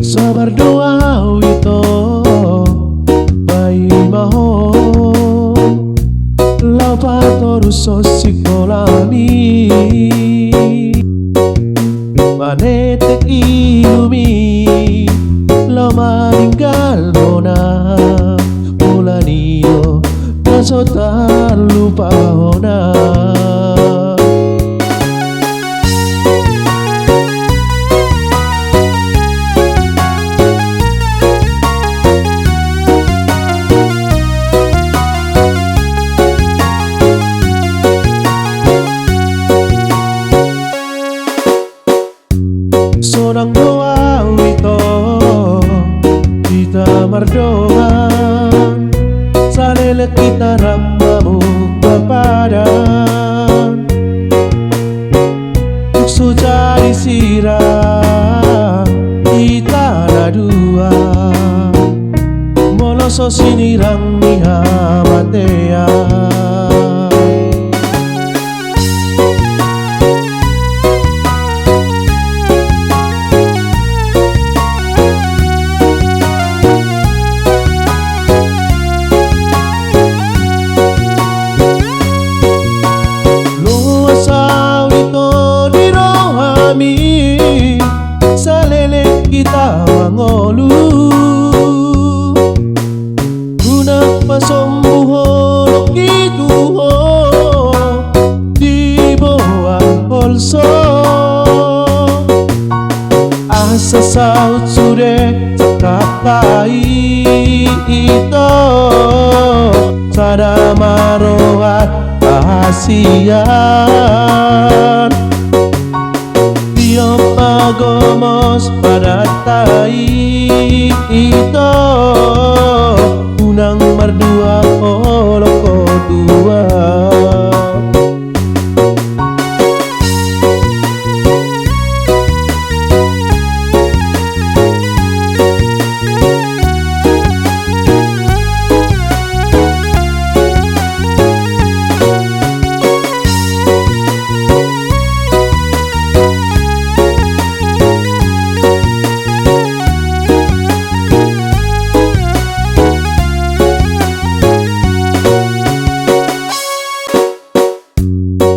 Sabar doa wito bai maho lava torus sosikolami manete ilumi lo maninggal mona ulanio nasotar lupa ona. Sonang doa wito kita merdoa salele kita rambamu kepadan tuksu cari sirah kita dua moloso sinirang niha matea. Salele kita mangolu guna pasombuho gitu di bawah holso asa saut sude cakapai itu sada maroat kasihan Gomos pada tai itu unang merdua oloko dua.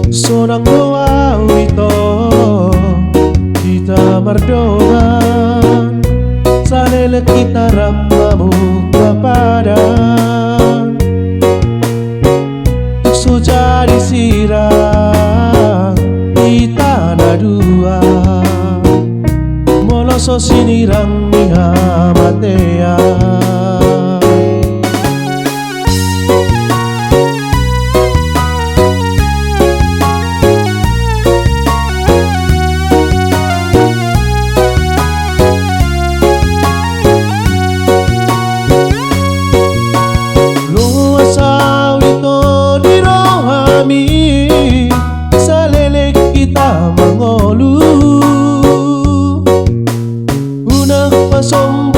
Sonang doa wito kita merdoa salele kita rambamu kepadan tuksu cari sirah kita dua moloso sinirang niha matea. Salele kita mangolu unang pasombo